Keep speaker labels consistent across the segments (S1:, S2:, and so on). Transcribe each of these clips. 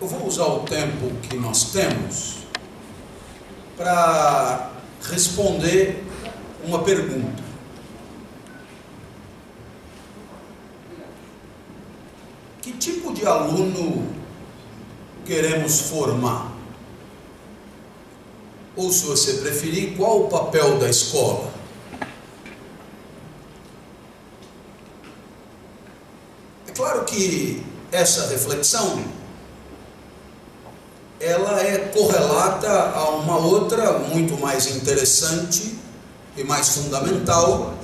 S1: Eu vou usar o tempo que nós temos para responder uma pergunta. Que tipo de aluno queremos formar? Ou, se você preferir, qual o papel da escola? É claro que essa reflexão ela é correlata a uma outra muito mais interessante e mais fundamental,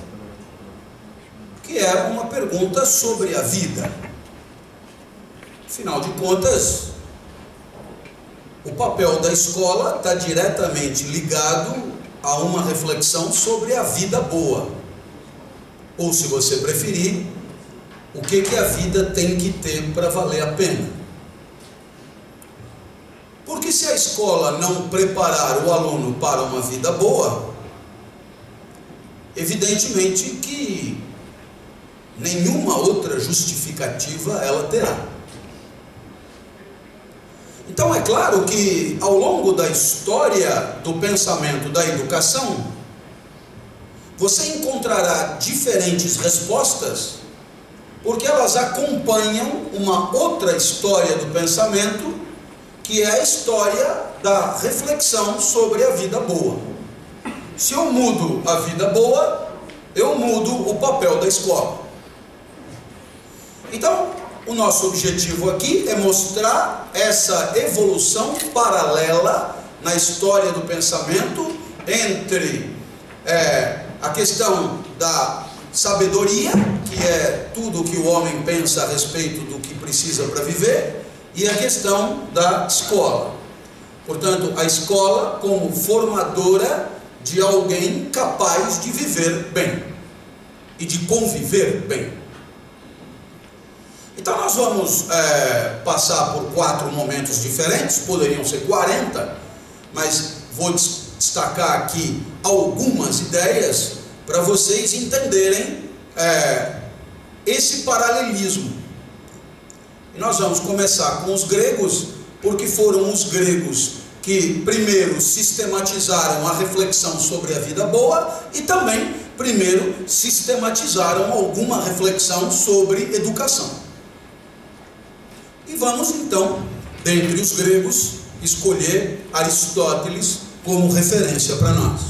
S1: que é uma pergunta sobre a vida. Afinal de contas, o papel da escola está diretamente ligado a uma reflexão sobre a vida boa. Ou, se você preferir, o que a vida tem que ter para valer a pena. Porque se a escola não preparar o aluno para uma vida boa, evidentemente que nenhuma outra justificativa ela terá. Então é claro que ao longo da história do pensamento da educação, você encontrará diferentes respostas, porque elas acompanham uma outra história do pensamento, que é a história da reflexão sobre a vida boa. Se eu mudo a vida boa, eu mudo o papel da escola. Então, o nosso objetivo aqui é mostrar essa evolução paralela na história do pensamento entre a questão da sabedoria, que é tudo o que o homem pensa a respeito do que precisa para viver, e a questão da escola. Portanto, a escola como formadora de alguém capaz de viver bem e de conviver bem. Então nós vamos passar por 4 momentos diferentes, poderiam ser 40, mas vou destacar aqui algumas ideias para vocês entenderem esse paralelismo. E nós vamos começar com os gregos, porque foram os gregos que primeiro sistematizaram a reflexão sobre a vida boa e também primeiro sistematizaram alguma reflexão sobre educação. E vamos então, dentre os gregos, escolher Aristóteles como referência para nós.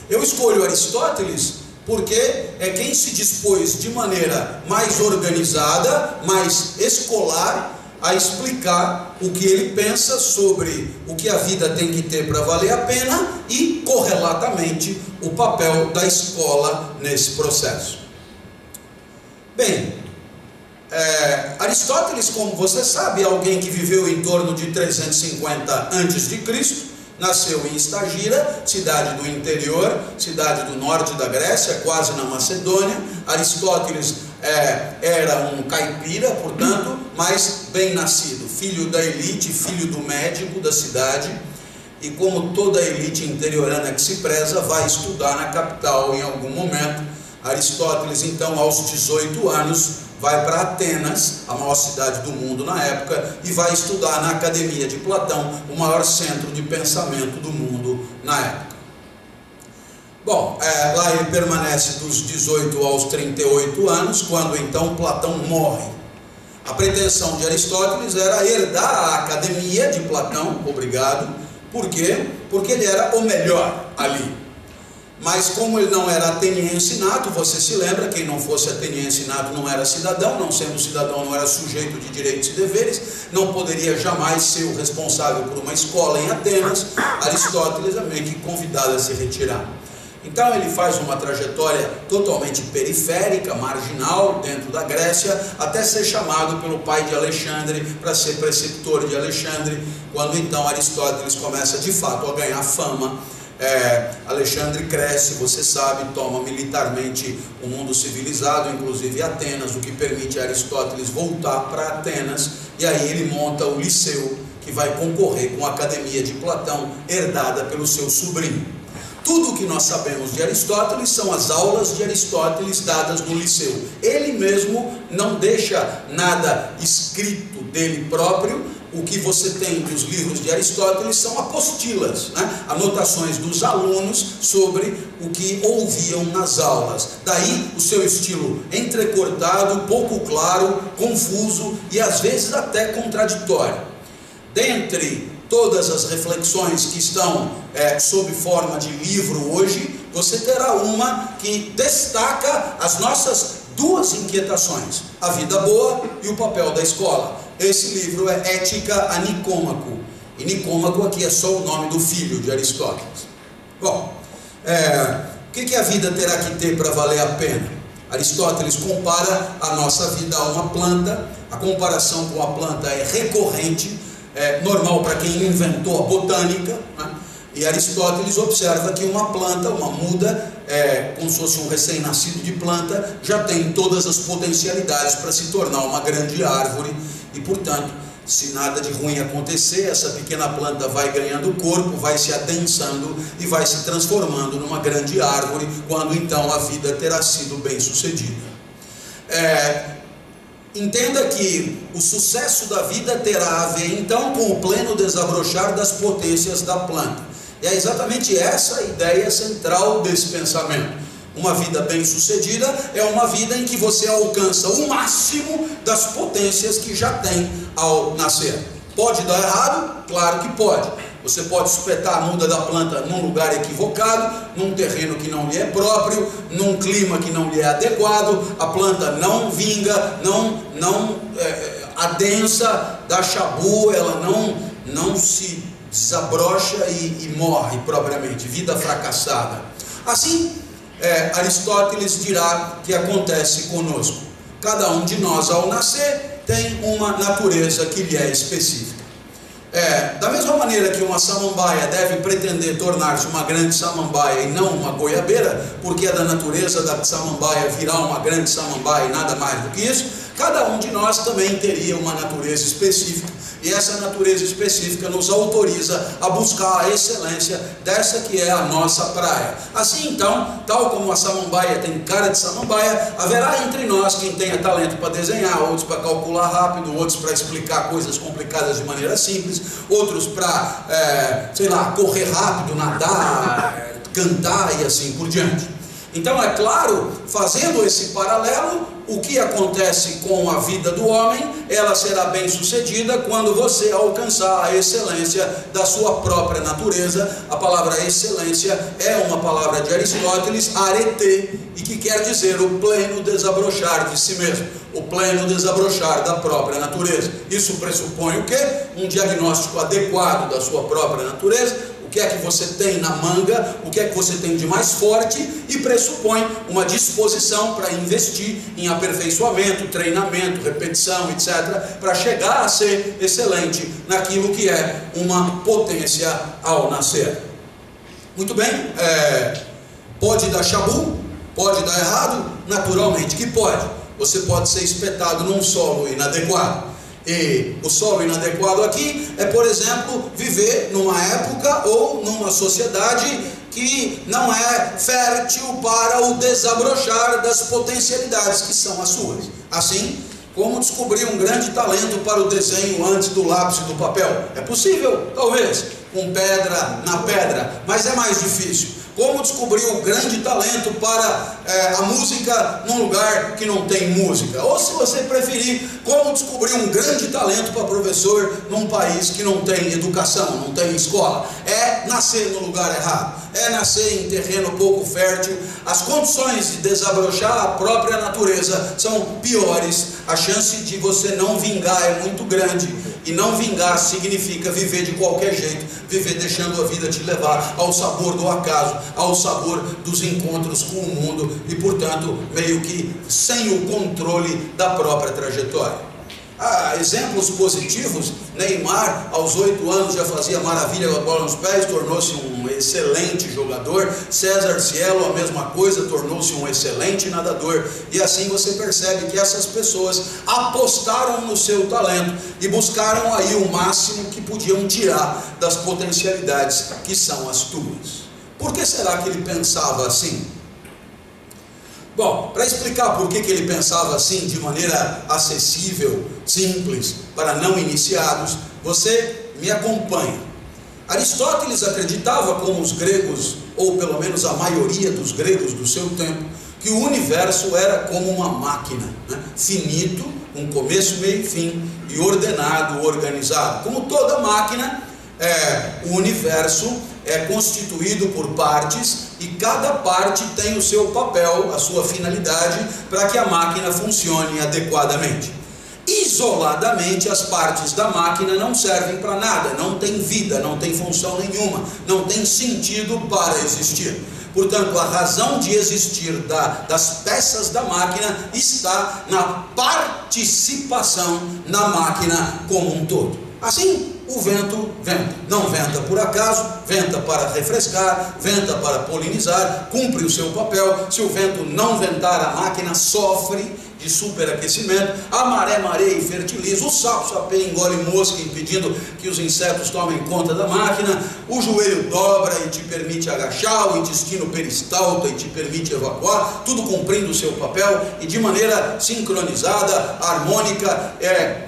S1: Eu escolho Aristóteles porque é quem se dispôs de maneira mais organizada, mais escolar, a explicar o que ele pensa sobre o que a vida tem que ter para valer a pena e, correlatamente, o papel da escola nesse processo. Bem, Aristóteles, como você sabe, é alguém que viveu em torno de 350 a.C., nasceu em Estagira, cidade do interior, cidade do norte da Grécia, quase na Macedônia. Aristóteles era um caipira, portanto, mas bem nascido, filho da elite, filho do médico da cidade, e como toda a elite interiorana que se preza, vai estudar na capital em algum momento. Aristóteles, então, aos 18 anos, vai para Atenas, a maior cidade do mundo na época, e vai estudar na Academia de Platão, o maior centro de pensamento do mundo na época. Bom, lá ele permanece dos 18 aos 38 anos, quando então Platão morre. A pretensão de Aristóteles era herdar a Academia de Platão, obrigado. Por quê? Porque ele era o melhor ali. Mas como ele não era ateniense nato, você se lembra, quem não fosse ateniense nato não era cidadão, não sendo cidadão não era sujeito de direitos e deveres, não poderia jamais ser o responsável por uma escola em Atenas. Aristóteles é meio que convidado a se retirar. Então ele faz uma trajetória totalmente periférica, marginal, dentro da Grécia, até ser chamado pelo pai de Alexandre para ser preceptor de Alexandre, quando então Aristóteles começa de fato a ganhar fama. Alexandre cresce, você sabe, toma militarmente o mundo civilizado, inclusive Atenas, o que permite a Aristóteles voltar para Atenas, e aí ele monta o Liceu, que vai concorrer com a Academia de Platão, herdada pelo seu sobrinho. Tudo o que nós sabemos de Aristóteles são as aulas de Aristóteles dadas no Liceu. Ele mesmo não deixa nada escrito dele próprio. O que você tem dos livros de Aristóteles são apostilas, né? Anotações dos alunos sobre o que ouviam nas aulas. Daí o seu estilo entrecortado, pouco claro, confuso e às vezes até contraditório. Dentre todas as reflexões que estão sob forma de livro hoje, você terá uma que destaca as nossas duas inquietações: a vida boa e o papel da escola. Esse livro é Ética a Nicômaco, e Nicômaco aqui é só o nome do filho de Aristóteles. Bom, o que a vida terá que ter para valer a pena? Aristóteles compara a nossa vida a uma planta. A comparação com a planta é recorrente, normal para quem inventou a botânica, né? E Aristóteles observa que uma planta, uma muda, como se fosse um recém-nascido de planta, já tem todas as potencialidades para se tornar uma grande árvore. E portanto, se nada de ruim acontecer, essa pequena planta vai ganhando corpo, vai se adensando e vai se transformando numa grande árvore, quando então a vida terá sido bem sucedida. Entenda que o sucesso da vida terá a ver então com o pleno desabrochar das potências da planta. E é exatamente essa a ideia central desse pensamento. Uma vida bem sucedida é uma vida em que você alcança o máximo das potências que já tem ao nascer. Pode dar errado? Claro que pode. Você pode espetar a muda da planta num lugar equivocado, num terreno que não lhe é próprio, num clima que não lhe é adequado, a planta não vinga, não adensa, dá chabu, ela não se desabrocha e morre propriamente, vida fracassada. Assim, Aristóteles dirá que acontece conosco. Cada um de nós ao nascer tem uma natureza que lhe é específica. Da mesma maneira que uma samambaia deve pretender tornar-se uma grande samambaia e não uma goiabeira, porque é da natureza da samambaia virar uma grande samambaia e nada mais do que isso, cada um de nós também teria uma natureza específica. E essa natureza específica nos autoriza a buscar a excelência dessa que é a nossa praia. Assim então, tal como a samambaia tem cara de samambaia, haverá entre nós quem tenha talento para desenhar, outros para calcular rápido, outros para explicar coisas complicadas de maneira simples, outros para, correr rápido, nadar, cantar e assim por diante. Então é claro, fazendo esse paralelo, o que acontece com a vida do homem, ela será bem sucedida quando você alcançar a excelência da sua própria natureza. A palavra excelência é uma palavra de Aristóteles, arete, e que quer dizer o pleno desabrochar de si mesmo, o pleno desabrochar da própria natureza. Isso pressupõe o quê? Um diagnóstico adequado da sua própria natureza, o que é que você tem na manga, o que é que você tem de mais forte, e pressupõe uma disposição para investir em aperfeiçoamento, treinamento, repetição, etc., para chegar a ser excelente naquilo que é uma potência ao nascer. Muito bem, pode dar chabu, pode dar errado, naturalmente que pode. Você pode ser espetado num solo inadequado. E o solo inadequado aqui é, por exemplo, viver numa época ou numa sociedade que não é fértil para o desabrochar das potencialidades que são as suas. Assim, como descobrir um grande talento para o desenho antes do lápis e do papel? É possível, talvez, com pedra na pedra, mas é mais difícil. Como descobrir um grande talento para a música num lugar que não tem música? Ou, se você preferir, como descobrir um grande talento para professor num país que não tem educação, não tem escola? É nascer no lugar errado, é nascer em terreno pouco fértil. As condições de desabrochar a própria natureza são piores. A chance de você não vingar é muito grande. E não vingar significa viver de qualquer jeito, viver deixando a vida te levar ao sabor do acaso, ao sabor dos encontros com o mundo e, portanto, meio que sem o controle da própria trajetória. Exemplos positivos: Neymar, aos 8 anos, já fazia maravilha com a bola nos pés, tornou-se um excelente jogador. César Cielo, a mesma coisa, tornou-se um excelente nadador. E assim você percebe que essas pessoas apostaram no seu talento e buscaram aí o máximo que podiam tirar das potencialidades que são as tuas. Por que será que ele pensava assim? Bom, para explicar por que ele pensava assim, de maneira acessível, simples, para não iniciados, você me acompanha. Aristóteles acreditava, como os gregos, ou pelo menos a maioria dos gregos do seu tempo, que o universo era como uma máquina, né? Finito, com começo, meio e fim, e ordenado, organizado. Como toda máquina, o universo é constituído por partes, e cada parte tem o seu papel, a sua finalidade, para que a máquina funcione adequadamente. Isoladamente, as partes da máquina não servem para nada, não tem vida, não tem função nenhuma, não tem sentido para existir. Portanto, a razão de existir das peças da máquina está na participação na máquina como um todo. Assim, o vento venta. Não venta por acaso, venta para refrescar, venta para polinizar, cumpre o seu papel. Se o vento não ventar, a máquina sofre de superaquecimento. A maré mareia e fertiliza. O sapo sapeia, engole mosca, impedindo que os insetos tomem conta da máquina. O joelho dobra e te permite agachar. O intestino peristalta e te permite evacuar. Tudo cumprindo o seu papel e de maneira sincronizada, harmônica,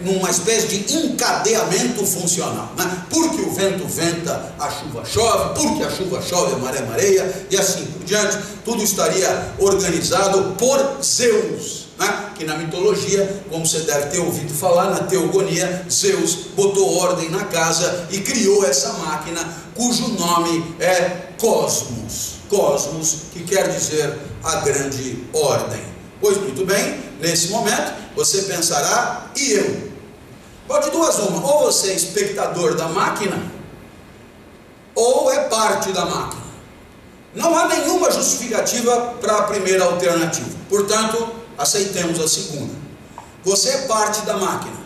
S1: numa espécie de encadeamento funcional, né? Porque o vento venta, a chuva chove. Porque a chuva chove, a maré mareia, e assim por diante. Tudo estaria organizado por Zeus, né? Que na mitologia, como você deve ter ouvido falar, na teogonia, Zeus botou ordem na casa e criou essa máquina, cujo nome é Cosmos. Cosmos, que quer dizer a grande ordem. Pois muito bem, nesse momento você pensará, e eu? Pode duas uma, ou você é espectador da máquina, ou é parte da máquina. Não há nenhuma justificativa para a primeira alternativa. Portanto, aceitemos a segunda. Você é parte da máquina.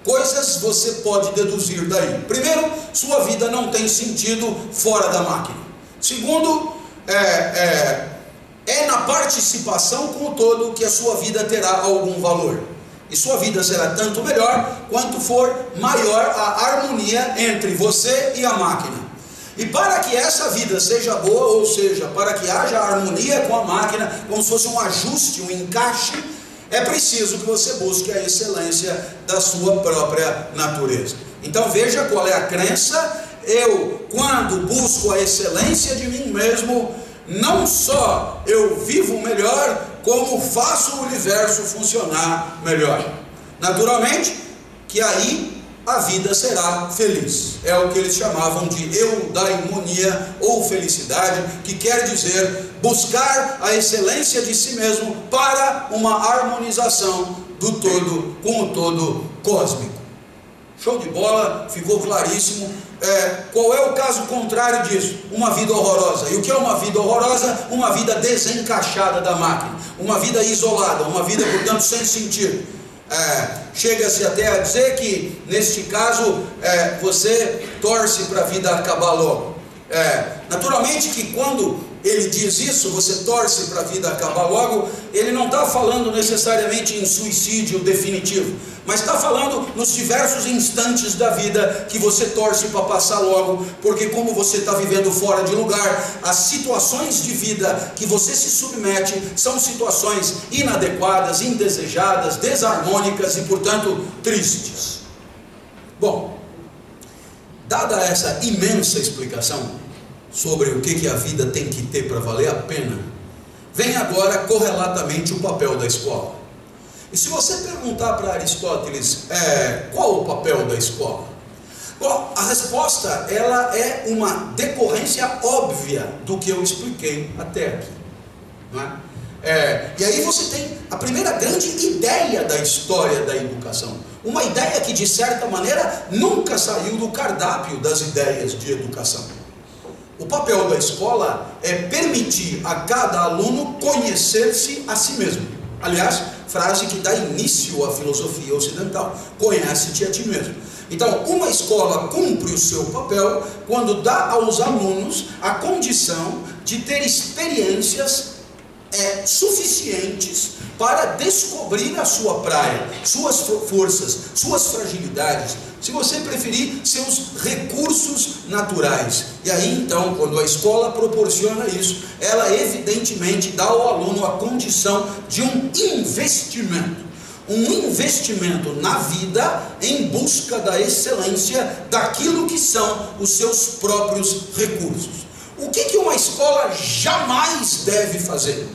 S1: Coisas você pode deduzir daí. Primeiro, sua vida não tem sentido fora da máquina. Segundo, é na participação com o todo que a sua vida terá algum valor. E sua vida será tanto melhor quanto for maior a harmonia entre você e a máquina. E para que essa vida seja boa, ou seja, para que haja harmonia com a máquina, como se fosse um ajuste, um encaixe, é preciso que você busque a excelência da sua própria natureza. Então veja qual é a crença. Eu, quando busco a excelência de mim mesmo, não só eu vivo melhor, como faço o universo funcionar melhor. Naturalmente, que aí a vida será feliz. É o que eles chamavam de eudaimonia ou felicidade, que quer dizer buscar a excelência de si mesmo para uma harmonização do todo com o todo cósmico. Show de bola, ficou claríssimo. Qual é o caso contrário disso? Uma vida horrorosa. E o que é uma vida horrorosa? Uma vida desencaixada da máquina, uma vida isolada, uma vida, portanto, sem sentido. Chega-se até a dizer que, neste caso, você torce para a vida acabar logo. Naturalmente que quando ele diz isso, você torce para a vida acabar logo, ele não está falando necessariamente em suicídio definitivo, mas está falando nos diversos instantes da vida que você torce para passar logo, porque como você está vivendo fora de lugar, as situações de vida que você se submete são situações inadequadas, indesejadas, desarmônicas e, portanto, tristes. Bom, dada essa imensa explicação sobre o que a vida tem que ter para valer a pena, vem agora correlatamente o papel da escola. E se você perguntar para Aristóteles qual o papel da escola? Bom, a resposta ela é uma decorrência óbvia do que eu expliquei até aqui, não é? E aí você tem a primeira grande ideia da história da educação, uma ideia que de certa maneira nunca saiu do cardápio das ideias de educação. O papel da escola é permitir a cada aluno conhecer-se a si mesmo. Aliás, frase que dá início à filosofia ocidental: conhece-te a ti mesmo. Então, uma escola cumpre o seu papel quando dá aos alunos a condição de ter experiências suficientes para descobrir a sua praia, suas forças, suas fragilidades, se você preferir, seus recursos naturais. E aí então, quando a escola proporciona isso, ela evidentemente dá ao aluno a condição de um investimento na vida em busca da excelência daquilo que são os seus próprios recursos. O que uma escola jamais deve fazer?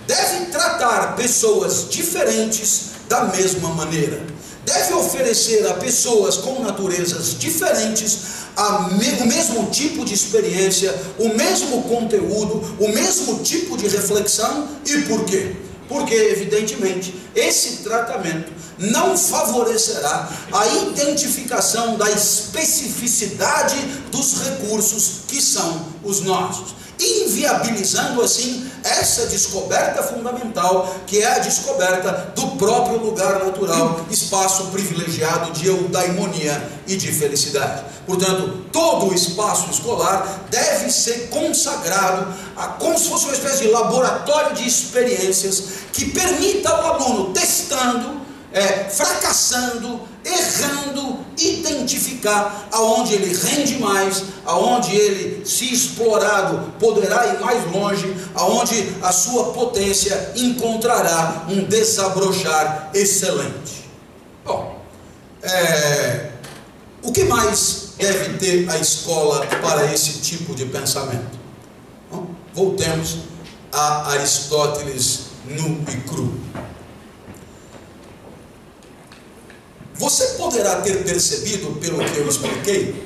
S1: Deve tratar pessoas diferentes da mesma maneira. Deve oferecer a pessoas com naturezas diferentes o mesmo tipo de experiência, o mesmo conteúdo, o mesmo tipo de reflexão. E por quê? Porque, evidentemente, esse tratamento não favorecerá a identificação da especificidade dos recursos que são os nossos, inviabilizando assim essa descoberta fundamental, que é a descoberta do próprio lugar natural, espaço privilegiado de eudaimonia e de felicidade. Portanto, todo o espaço escolar deve ser consagrado como se fosse uma espécie de laboratório de experiências que permita ao aluno, testando, fracassando, errando, identificar aonde ele rende mais, aonde ele, se explorado, poderá ir mais longe, aonde a sua potência encontrará um desabrochar excelente. Bom, o que mais deve ter a escola para esse tipo de pensamento? Bom, voltemos a Aristóteles nu e cru. Você poderá ter percebido, pelo que eu expliquei,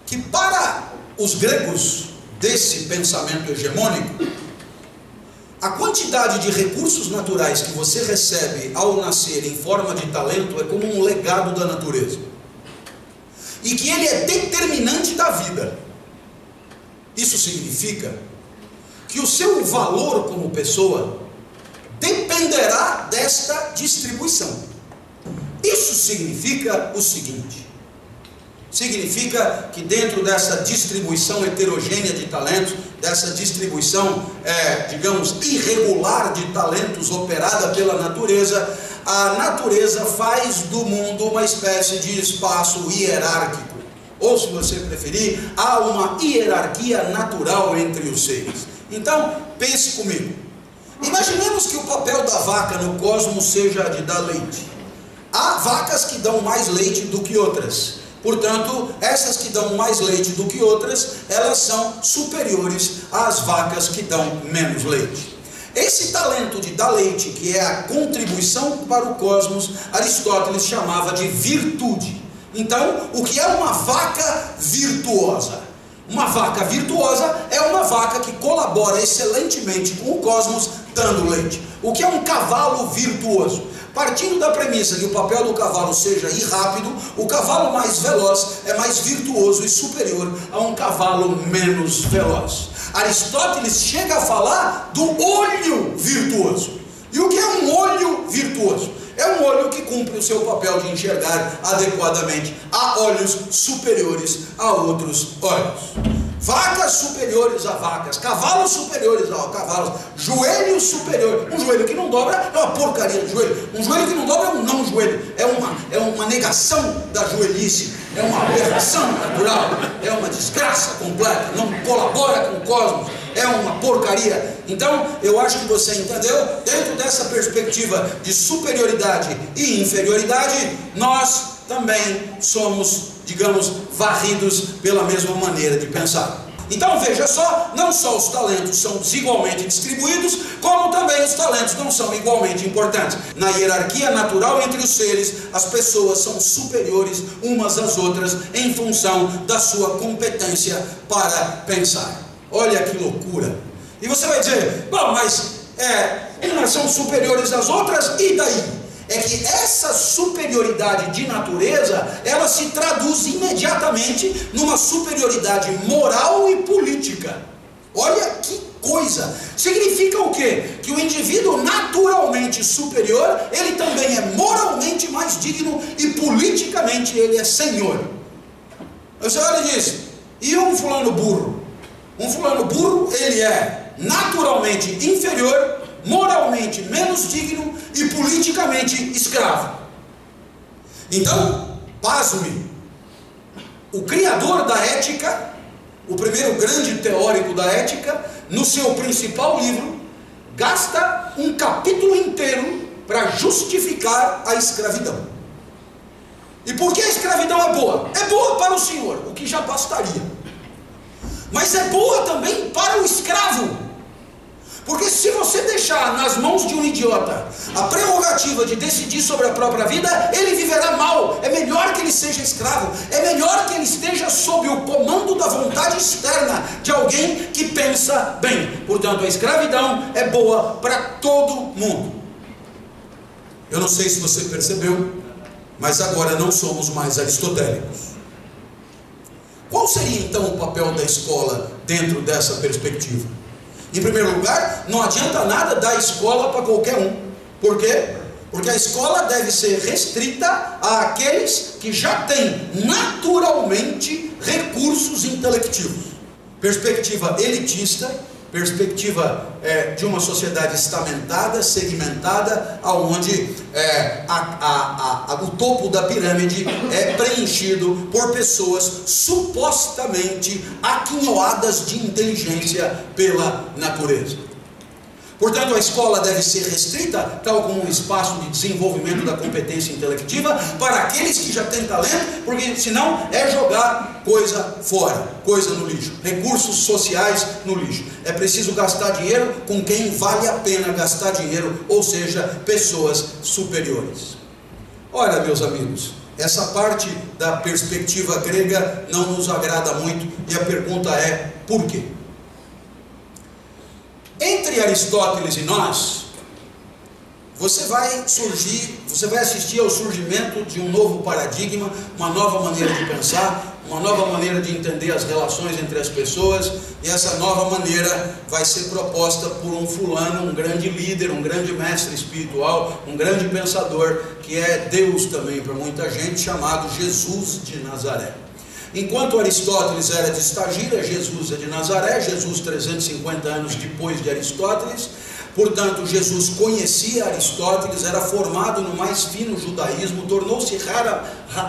S1: que para os gregos desse pensamento hegemônico, a quantidade de recursos naturais que você recebe ao nascer em forma de talento é como um legado da natureza, e que ele é determinante da vida. Isso significa que o seu valor como pessoa dependerá desta distribuição. Isso significa o seguinte: significa que dentro dessa distribuição heterogênea de talentos, dessa distribuição, digamos, irregular de talentos operada pela natureza, a natureza faz do mundo uma espécie de espaço hierárquico. Ou, se você preferir, há uma hierarquia natural entre os seres. Então, pense comigo. Imaginemos que o papel da vaca no cosmos seja de dar leite. Há vacas que dão mais leite do que outras. Portanto, essas que dão mais leite do que outras, elas são superiores às vacas que dão menos leite. Esse talento de dar leite, que é a contribuição para o cosmos, Aristóteles chamava de virtude. Então, o que é uma vaca virtuosa? Uma vaca virtuosa é uma vaca que colabora excelentemente com o cosmos, dando leite. O que é um cavalo virtuoso? Partindo da premissa que o papel do cavalo seja ir rápido, o cavalo mais veloz é mais virtuoso e superior a um cavalo menos veloz. Aristóteles chega a falar do olho virtuoso. E o que é um olho virtuoso? É um olho que cumpre o seu papel de enxergar adequadamente. Há olhos superiores a outros olhos. Vacas superiores a vacas, cavalos superiores a cavalos, joelhos superiores. Um joelho que não dobra é uma porcaria de joelho. Um joelho que não dobra é um não joelho. É uma negação da joelhice. É uma aberração natural. É uma desgraça completa. Não colabora com o cosmos. É uma porcaria. Então, eu acho que você entendeu. Dentro dessa perspectiva de superioridade e inferioridade, nós também somos, digamos, varridos pela mesma maneira de pensar. Então veja só, não só os talentos são desigualmente distribuídos, como também os talentos não são igualmente importantes. Na hierarquia natural entre os seres, as pessoas são superiores umas às outras em função da sua competência para pensar. Olha que loucura! E você vai dizer, bom, mas umas são superiores às outras, e daí? É que essa superioridade de natureza, ela se traduz imediatamente numa superioridade moral e política. Olha que coisa! Significa o quê? Que o indivíduo naturalmente superior, ele também é moralmente mais digno e politicamente ele é senhor. Você olha e diz, e um fulano burro? Um fulano burro, ele é naturalmente inferior, moralmente menos digno e politicamente escravo. Então, pasme, o criador da ética, o primeiro grande teórico da ética, no seu principal livro, gasta um capítulo inteiro para justificar a escravidão. E por que a escravidão é boa? É boa para o senhor, o que já bastaria. Mas é boa também para o escravo. Porque se você deixar nas mãos de um idiota a prerrogativa de decidir sobre a própria vida, ele viverá mal. É melhor que ele seja escravo. É melhor que ele esteja sob o comando da vontade externa de alguém que pensa bem. Portanto, a escravidão é boa para todo mundo. Eu não sei se você percebeu, mas agora não somos mais aristotélicos. Qual seria então o papel da escola dentro dessa perspectiva? Em primeiro lugar, não adianta nada dar escola para qualquer um. Por quê? Porque a escola deve ser restrita àqueles que já têm naturalmente recursos intelectivos. Perspectiva elitista, perspectiva de uma sociedade estamentada, segmentada, onde o topo da pirâmide é preenchido por pessoas supostamente aquinhoadas de inteligência pela natureza. Portanto, a escola deve ser restrita, tal como um espaço de desenvolvimento da competência intelectiva, para aqueles que já têm talento, porque senão é jogar coisa fora, coisa no lixo, recursos sociais no lixo. É preciso gastar dinheiro com quem vale a pena gastar dinheiro, ou seja, pessoas superiores. Ora, meus amigos, essa parte da perspectiva grega não nos agrada muito, e a pergunta é: por quê? Entre Aristóteles e nós, você vai assistir ao surgimento de um novo paradigma, uma nova maneira de pensar, uma nova maneira de entender as relações entre as pessoas, e essa nova maneira vai ser proposta por um fulano, um grande líder, um grande mestre espiritual, um grande pensador, que é Deus também para muita gente, chamado Jesus de Nazaré. Enquanto Aristóteles era de Estagira, Jesus é de Nazaré, Jesus 350 anos depois de Aristóteles. Portanto, Jesus conhecia Aristóteles, era formado no mais fino judaísmo, tornou-se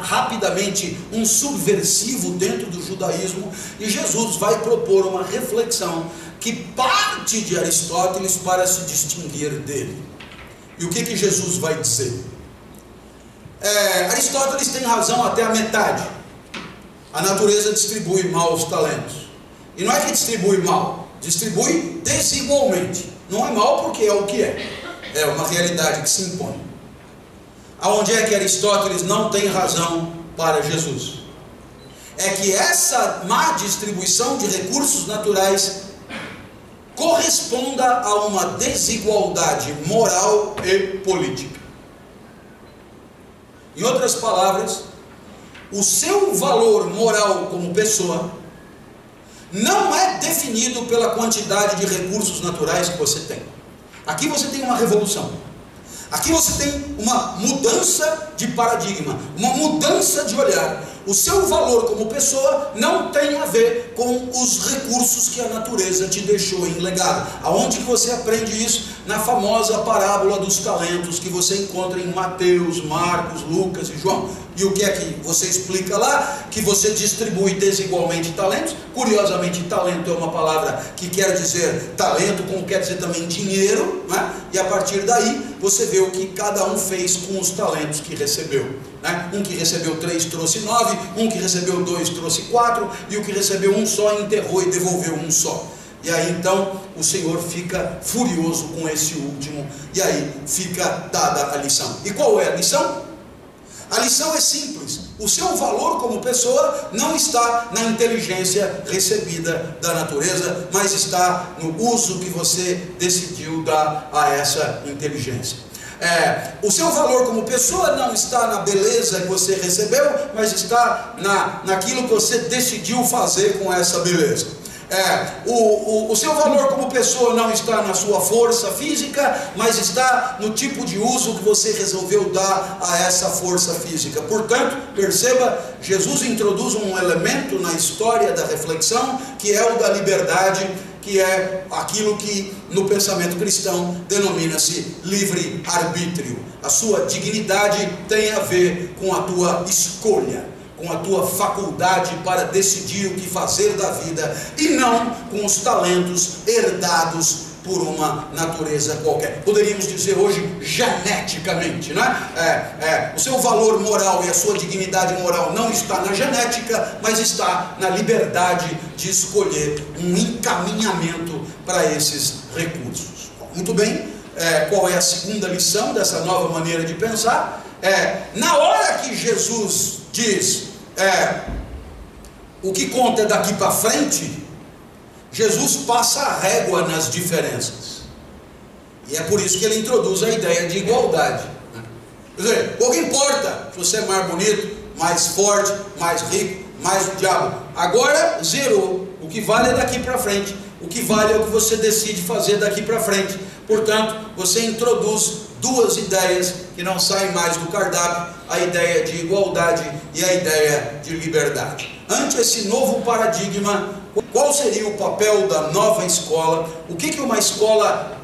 S1: rapidamente um subversivo dentro do judaísmo, e Jesus vai propor uma reflexão que parte de Aristóteles para se distinguir dele. E o que Jesus vai dizer? Aristóteles tem razão até a metade. A natureza distribui mal os talentos. E não é que distribui mal, distribui desigualmente. Não é mal porque é o que é. É uma realidade que se impõe. Aonde é que Aristóteles não tem razão para Jesus? É que essa má distribuição de recursos naturais corresponda a uma desigualdade moral e política. Em outras palavras, o seu valor moral como pessoa não é definido pela quantidade de recursos naturais que você tem. Aqui você tem uma revolução. Aqui você tem uma mudança de paradigma, uma mudança de olhar. O seu valor como pessoa não tem a ver com os recursos que a natureza te deixou em legado. Aonde que você aprende isso? Na famosa parábola dos talentos que você encontra em Mateus, Marcos, Lucas e João. E o que é que você explica lá? Que você distribui desigualmente talentos. Curiosamente, talento é uma palavra que quer dizer talento, como quer dizer também dinheiro, né? E a partir daí você vê o que cada um fez com os talentos que recebeu, né? Um que recebeu 3 trouxe 9, um que recebeu 2 trouxe 4, e o que recebeu um só enterrou e devolveu um só. E aí então o Senhor fica furioso com esse último, e aí fica dada a lição. E qual é a lição? A lição é simples: o seu valor como pessoa não está na inteligência recebida da natureza, mas está no uso que você decidiu dar a essa inteligência. O seu valor como pessoa não está na beleza que você recebeu, mas está naquilo que você decidiu fazer com essa beleza. O seu valor como pessoa não está na sua força física, mas está no tipo de uso que você resolveu dar a essa força física. Portanto, perceba, Jesus introduz um elemento na história da reflexão, que é o da liberdade, que é aquilo que no pensamento cristão denomina-se livre-arbítrio. A sua dignidade tem a ver com a tua escolha, com a tua faculdade para decidir o que fazer da vida, e não com os talentos herdados por uma natureza qualquer. Poderíamos dizer hoje geneticamente, né? O seu valor moral e a sua dignidade moral não está na genética, mas está na liberdade de escolher um encaminhamento para esses recursos. Muito bem, qual é a segunda lição dessa nova maneira de pensar? Na hora que Jesus diz, o que conta é daqui para frente, Jesus passa a régua nas diferenças. E é por isso que ele introduz a ideia de igualdade. Quer dizer, pouco importa se você é mais bonito, mais forte, mais rico, mais o diabo. Agora zerou. O que vale é daqui para frente. O que vale é o que você decide fazer daqui para frente. Portanto, você introduz duas ideias que não saem mais do cardápio: a ideia de igualdade e a ideia de liberdade. Ante esse novo paradigma, qual seria o papel da nova escola? O que uma escola,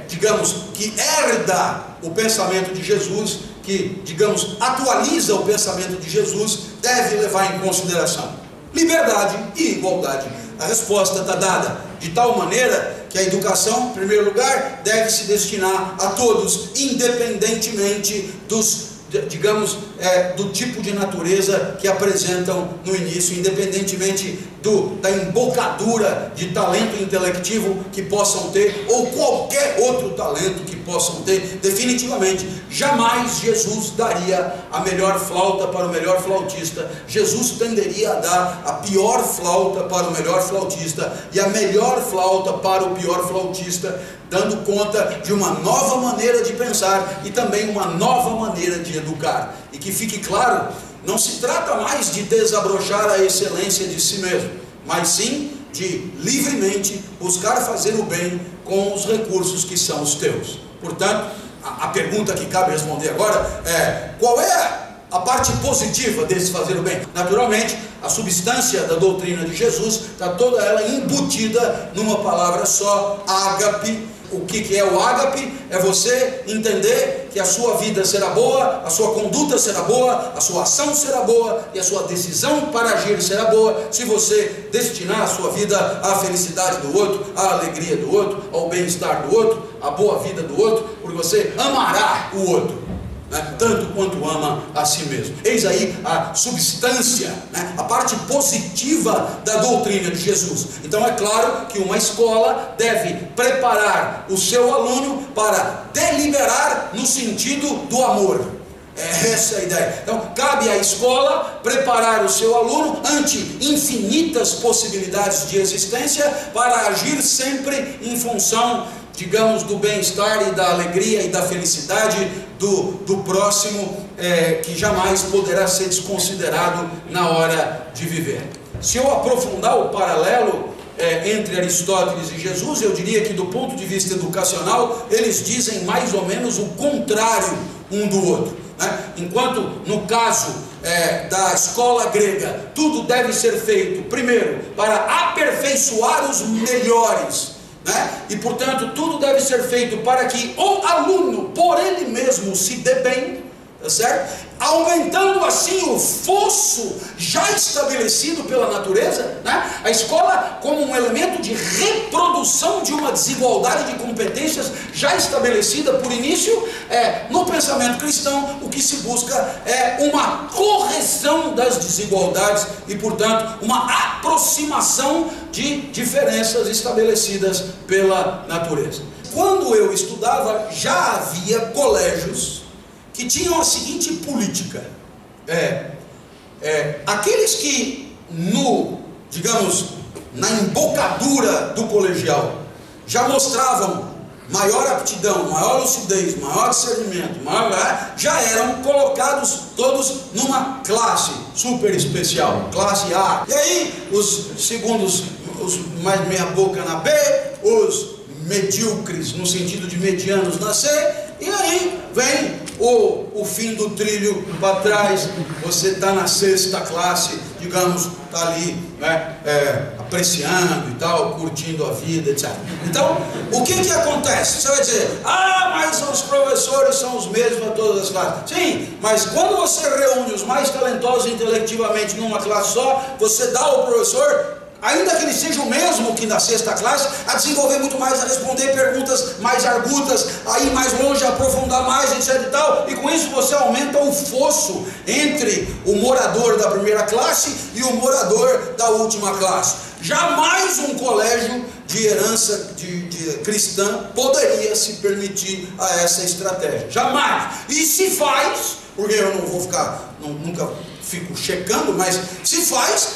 S1: digamos, que herda o pensamento de Jesus, que, digamos, atualiza o pensamento de Jesus, deve levar em consideração? Liberdade e igualdade. A resposta está dada de tal maneira que a educação, em primeiro lugar, deve se destinar a todos, independentemente dos, digamos, do tipo de natureza que apresentam no início, independentemente da embocadura de talento intelectivo que possam ter, ou qualquer outro talento que possam ter. Definitivamente, jamais Jesus daria a melhor flauta para o melhor flautista. Jesus tenderia a dar a pior flauta para o melhor flautista e a melhor flauta para o pior flautista, dando conta de uma nova maneira de pensar e também uma nova maneira de educar. E que fique claro, não se trata mais de desabrochar a excelência de si mesmo, mas sim de livremente buscar fazer o bem com os recursos que são os teus. Portanto, a pergunta que cabe responder agora é: qual é a parte positiva desse fazer o bem? Naturalmente, a substância da doutrina de Jesus está toda ela embutida numa palavra só: ágape. O que é o ágape? É você entender que a sua vida será boa, a sua conduta será boa, a sua ação será boa e a sua decisão para agir será boa, se você destinar a sua vida à felicidade do outro, à alegria do outro, ao bem-estar do outro, à boa vida do outro, porque você amará o outro, né, tanto quanto ama a si mesmo. Eis aí a substância, né, a parte positiva da doutrina de Jesus. Então é claro que uma escola deve preparar o seu aluno para deliberar no sentido do amor. Essa é a ideia. Então cabe à escola preparar o seu aluno ante infinitas possibilidades de existência para agir sempre em função, digamos, do bem-estar e da alegria e da felicidade do próximo, que jamais poderá ser desconsiderado na hora de viver. Se eu aprofundar o paralelo entre Aristóteles e Jesus, eu diria que do ponto de vista educacional, eles dizem mais ou menos o contrário um do outro, né? Enquanto no caso da escola grega, tudo deve ser feito primeiro para aperfeiçoar os melhores, né? E portanto tudo deve ser feito para que o aluno por ele mesmo se dê bem, tá certo? Aumentando assim o fosso já estabelecido pela natureza, né? A escola como um elemento de reprodução de uma desigualdade de competências já estabelecida por início. No pensamento cristão o que se busca é uma correção das desigualdades e portanto uma aproximação de diferenças estabelecidas pela natureza. Quando eu estudava, já havia colégios que tinham a seguinte política: aqueles que digamos, na embocadura do colegial já mostravam maior aptidão, maior lucidez, maior discernimento, já eram colocados todos numa classe super especial, classe A. E aí os segundos, os mais meia boca na B, os medíocres no sentido de medianos na C, e aí vem o fim do trilho para trás. Você está na sexta classe, digamos, está ali, né, a apreciando e tal, curtindo a vida, etc. Então, o que acontece? Você vai dizer, mas os professores são os mesmos para todas as classes. Sim, mas quando você reúne os mais talentosos intelectivamente numa classe só, você dá ao professor, ainda que ele seja o mesmo que na sexta classe, a desenvolver muito mais, a responder perguntas mais argudas, a ir mais longe, a aprofundar mais, etc e tal, e com isso você aumenta o fosso entre o morador da primeira classe e o morador da última classe. Jamais um colégio de herança cristã poderia se permitir a essa estratégia, jamais. E se faz, porque eu não vou ficar, nunca fico checando, mas se faz,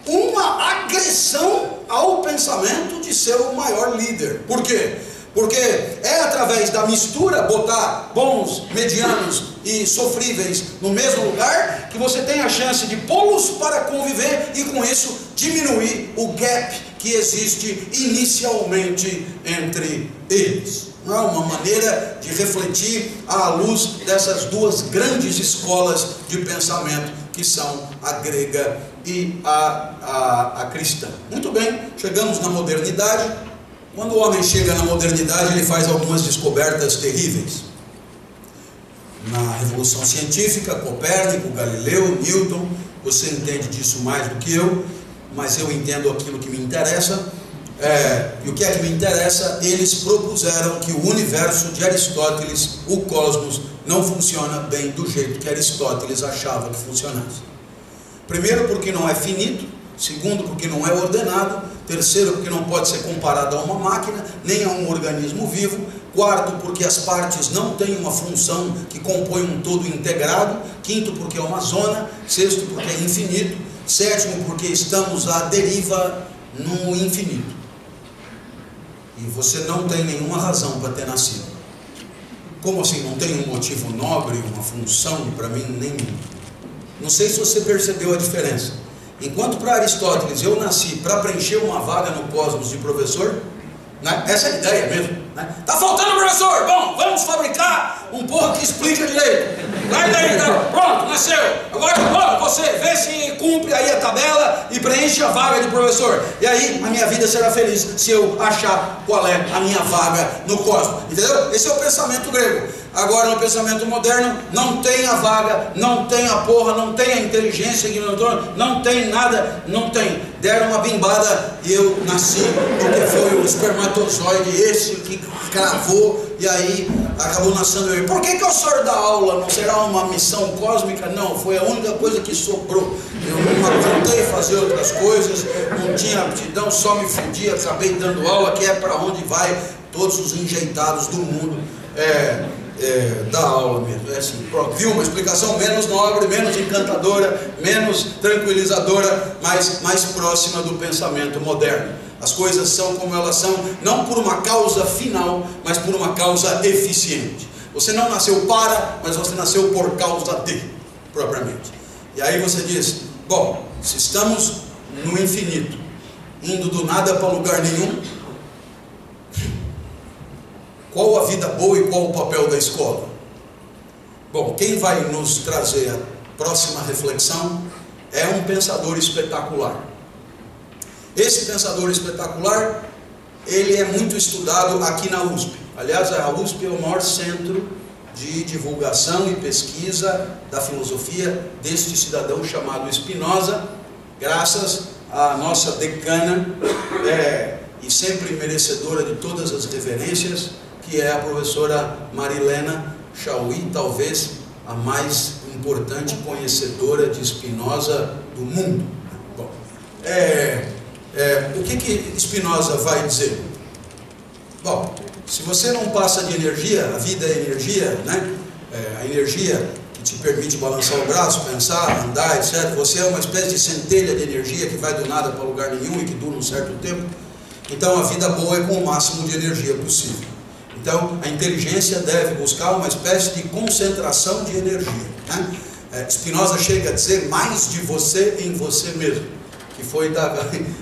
S1: uma agressão ao pensamento de ser o maior líder. Por quê? Porque é através da mistura, botar bons, medianos e sofríveis no mesmo lugar, que você tem a chance de pô-los para conviver e com isso diminuir o gap que existe inicialmente entre eles. Não é uma maneira de refletir à luz dessas duas grandes escolas de pensamento que são a grega e a cristã. Muito bem, chegamos na modernidade. Quando o homem chega na modernidade, ele faz algumas descobertas terríveis. Na Revolução Científica, Copérnico, Galileu, Newton, você entende disso mais do que eu, mas eu entendo aquilo que me interessa. E o que é que me interessa? Eles propuseram que o universo de Aristóteles, o cosmos, não funciona bem do jeito que Aristóteles achava que funcionasse. Primeiro, porque não é finito. Segundo, porque não é ordenado. Terceiro, porque não pode ser comparado a uma máquina, nem a um organismo vivo. Quarto, porque as partes não têm uma função que compõe um todo integrado. Quinto, porque é uma zona. Sexto, porque é infinito. Sétimo, porque estamos à deriva no infinito. E você não tem nenhuma razão para ter nascido. Como assim? Não tem um motivo nobre, uma função? Para mim, nenhum. Não sei se você percebeu a diferença. Enquanto para Aristóteles eu nasci para preencher uma vaga no cosmos de professor, né? Essa é a ideia mesmo, né? Tá faltando professor, bom, vamos fabricar um porra que explica direito. Vai daí, pronto, nasceu. Agora você vê se cumpre aí a tabela e preenche a vaga de professor. E aí a minha vida será feliz se eu achar qual é a minha vaga no cosmos. Entendeu? Esse é o pensamento grego. Agora no pensamento moderno, não tem a vaga, não tem a porra, não tem a inteligência, não tem nada, não tem. Deram uma bimbada e eu nasci, porque foi o espermatozoide esse que cravou e aí acabou nascendo eu. Por que o senhor dá aula? Não será uma missão cósmica? Não, foi a única coisa que sobrou. Eu não aguentei fazer outras coisas, não tinha aptidão, só me fudi, acabei dando aula, que é para onde vai todos os enjeitados do mundo. Da aula mesmo, assim, pronto, viu? Uma explicação menos nobre, menos encantadora, menos tranquilizadora, mas mais próxima do pensamento moderno. As coisas são como elas são, não por uma causa final, mas por uma causa eficiente. Você não nasceu para, mas você nasceu por causa de, propriamente. E aí você diz, bom, se estamos no infinito, indo do nada para lugar nenhum, qual a vida boa e qual o papel da escola? Bom, quem vai nos trazer a próxima reflexão é um pensador espetacular. Esse pensador espetacular, ele é muito estudado aqui na USP. Aliás, a USP é o maior centro de divulgação e pesquisa da filosofia deste cidadão chamado Spinoza, graças à nossa decana, e sempre merecedora de todas as reverências, que é a professora Marilena Chauí, talvez a mais importante conhecedora de Spinoza do mundo. Bom, o que Spinoza vai dizer? Bom, se você não passa de energia, a vida é energia, né? A energia que te permite balançar o braço, pensar, andar, etc. Você é uma espécie de centelha de energia que vai do nada para lugar nenhum e que dura um certo tempo. Então a vida boa é com o máximo de energia possível. Então, a inteligência deve buscar uma espécie de concentração de energia, né? Spinoza chega a dizer mais de você em você mesmo. que foi